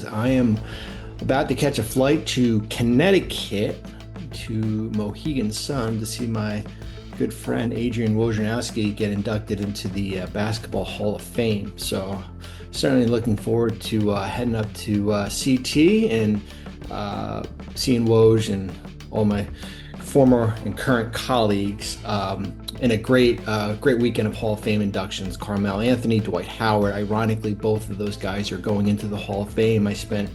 I am about to catch a flight to Connecticut to Mohegan Sun to see my good friend Adrian Wojnarowski get inducted into the Basketball Hall of Fame. So certainly looking forward to heading up to CT and seeing Woj and all my former and current colleagues in a great weekend of Hall of Fame inductions. Carmelo Anthony, Dwight Howard. Ironically, both of those guys are going into the Hall of Fame. I spent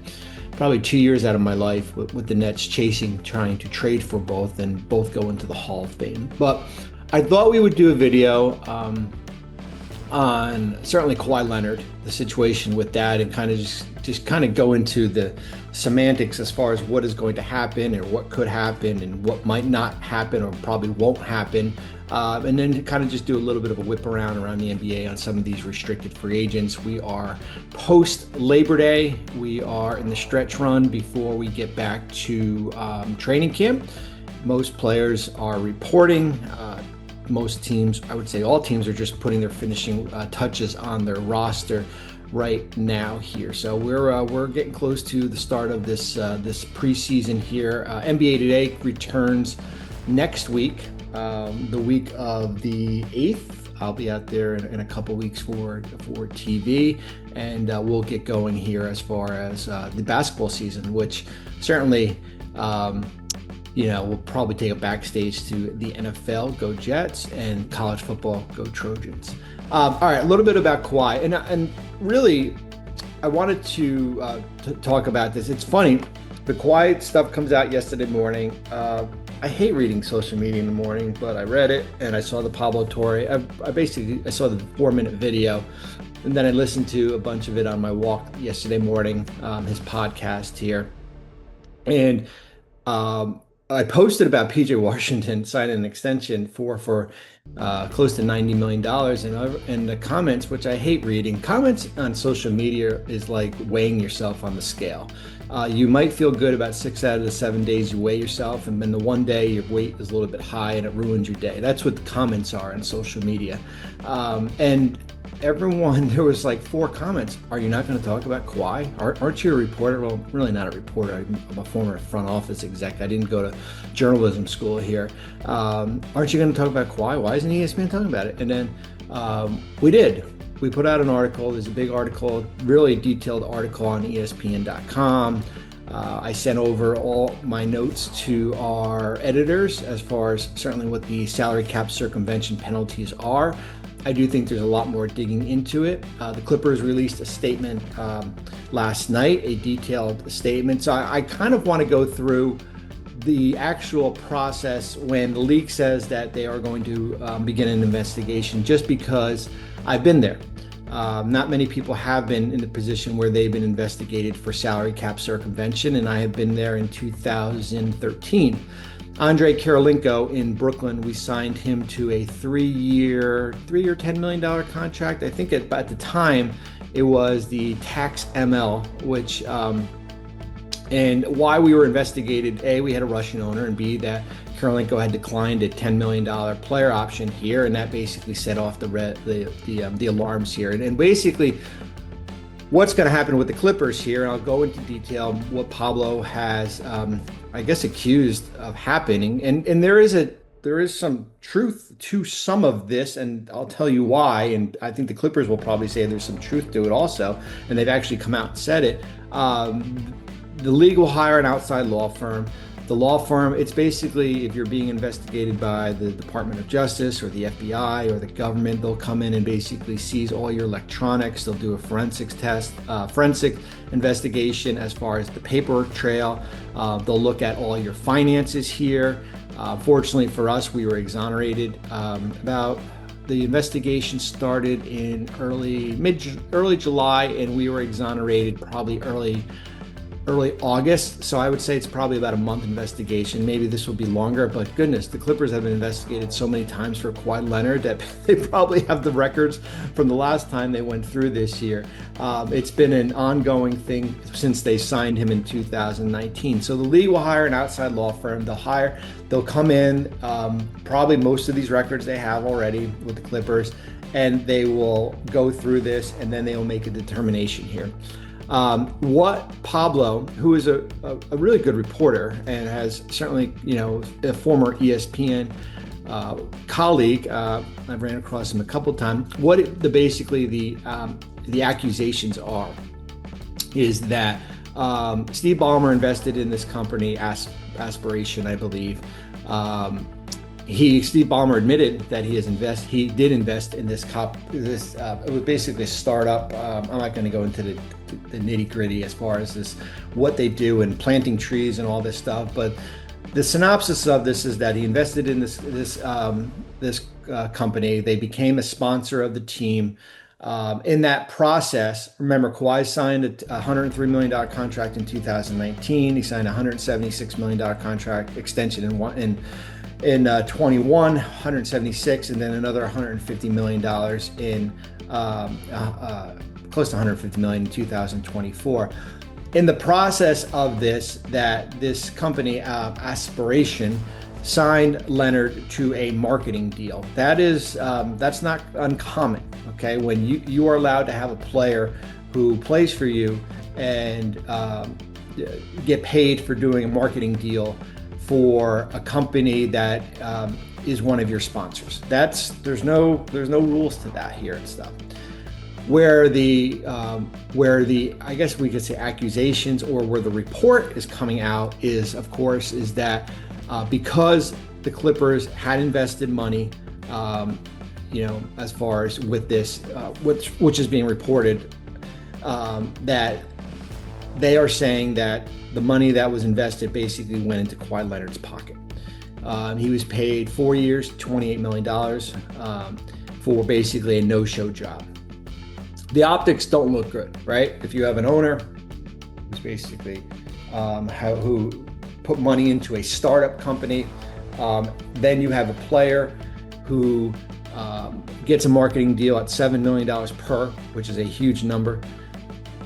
probably 2 years out of my life with the Nets trying to trade for both, and both go into the Hall of Fame. But I thought we would do a video on certainly Kawhi Leonard, the situation with that, and kind of just kind of go into the semantics as far as what is going to happen or what could happen and what might not happen or probably won't happen. And then kind of just do a little bit of a whip around the NBA on some of these restricted free agents. We are post Labor Day. We are in the stretch run before we get back to training camp. Most players are reporting. Most teams, I would say all teams, are just putting their finishing touches on their roster right now here. So we're getting close to the start of this preseason here. NBA Today returns next week, the week of the 8th. I'll be out there in a couple weeks for TV, and we'll get going here as far as the basketball season, which certainly we'll probably take a backstage to the NFL, go Jets, and college football, go Trojans. All right, a little bit about Kawhi, and really, I wanted to talk about this. It's funny, the Kawhi stuff comes out yesterday morning. I hate reading social media in the morning, but I read it and I saw the Pablo Torre. I saw the 4-minute video, and then I listened to a bunch of it on my walk yesterday morning, his podcast here, and I posted about PJ Washington signing an extension for close to $90 million, and the comments, which I hate reading. Comments on social media is like weighing yourself on the scale. You might feel good about 6 out of the 7 days you weigh yourself, and then the one day your weight is a little bit high and it ruins your day. That's what the comments are on social media. And everyone, there was like 4 comments. Are you not going to talk about Kawhi? Aren't you a reporter? Well, really not a reporter. I'm a former front office exec. I didn't go to journalism school here. Aren't you going to talk about Kawhi? Why isn't ESPN talking about it? And then we did. We put out an article. There's a big article, really detailed article on ESPN.com. I sent over all my notes to our editors as far as certainly what the salary cap circumvention penalties are. I do think there's a lot more digging into it. The Clippers released a statement last night, a detailed statement. So I kind of want to go through the actual process when the league says that they are going to begin an investigation, just because I've been there. Not many people have been in the position where they've been investigated for salary cap circumvention, and I have been there in 2013. Andre Karolinko in Brooklyn, we signed him to a three-year, $10 million contract. I think at the time it was the tax ML, which, and why we were investigated, A, we had a Russian owner, and B, that Karolinko had declined a $10 million player option here, and that basically set off the alarms here. And basically, what's going to happen with the Clippers here, and I'll go into detail what Pablo has, accused of happening, and there is some truth to some of this, and I'll tell you why. And I think the Clippers will probably say there's some truth to it also, and they've actually come out and said it. The league will hire an outside law firm. The law firm, it's basically, if you're being investigated by the Department of Justice or the FBI or the government, they'll come in and basically seize all your electronics. They'll do a forensic investigation as far as the paperwork trail. They'll look at all your finances here. Fortunately for us, we were exonerated. The investigation started in early July, and we were exonerated probably early August. So I would say it's probably about a month investigation. Maybe this will be longer, but goodness, the Clippers have been investigated so many times for Kawhi Leonard that they probably have the records from the last time they went through this year. It's been an ongoing thing since they signed him in 2019. So the league will hire an outside law firm. They'll come in, probably most of these records they have already with the Clippers, and they will go through this, and then they will make a determination here. What Pablo, who is a really good reporter and has certainly, a former ESPN colleague, I've ran across him a couple of times. Basically the accusations are is that Steve Ballmer invested in this company, Aspiration, I believe. Steve Ballmer admitted that he did invest in this it was basically a startup. I'm not going to go into the nitty gritty as far as what they do and planting trees and all this stuff, but the synopsis of this is that he invested in this company. They became a sponsor of the team. In that process, remember, Kawhi signed a $103 million contract in 2019. He signed a $176 million contract extension in 21, 176, and then another $150 million in close to $150 million in 2024. In the process of this company, Aspiration, signed Leonard to a marketing deal. That's not uncommon. Okay, when you are allowed to have a player who plays for you and get paid for doing a marketing deal for a company that is one of your sponsors. There's no rules to that here and stuff. Where the I guess we could say accusations, or where the report is coming out is that because the Clippers had invested money, as far as with this, which is being reported, that they are saying that the money that was invested basically went into Kawhi Leonard's pocket. He was paid 4 years, $28 million for basically a no-show job. The optics don't look good, right? If you have an owner who's basically who put money into a startup company, then you have a player who gets a marketing deal at $7 million per, which is a huge number,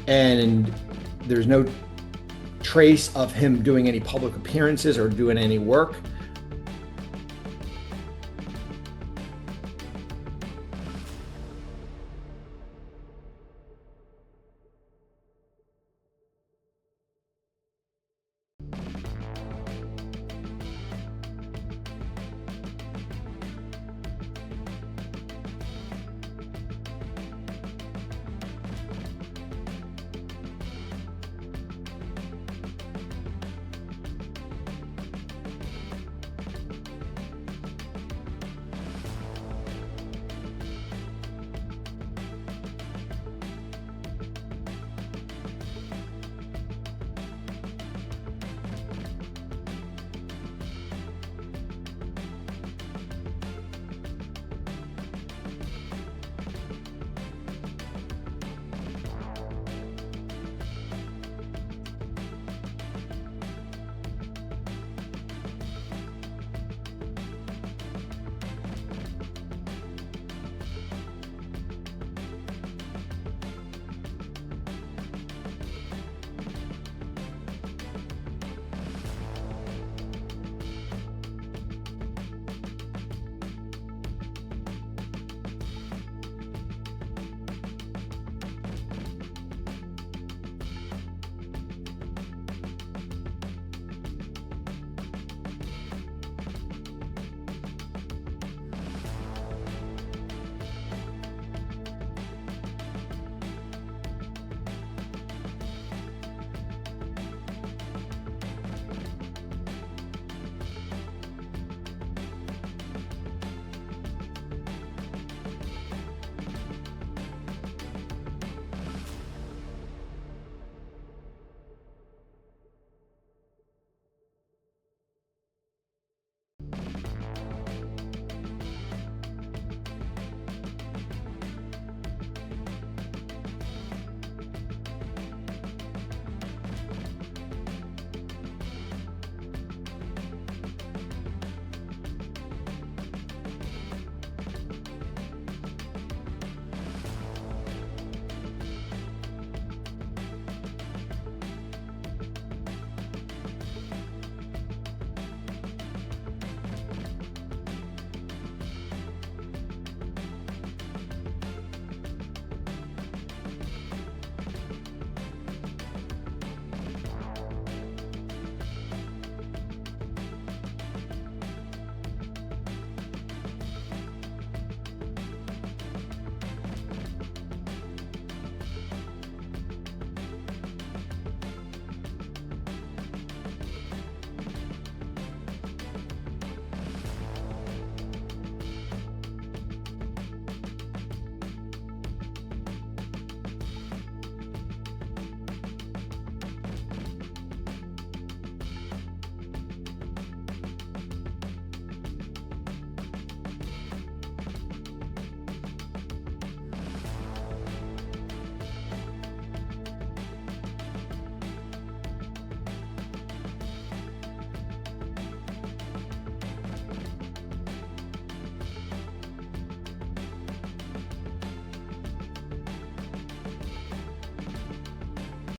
and there's no trace of him doing any public appearances or doing any work.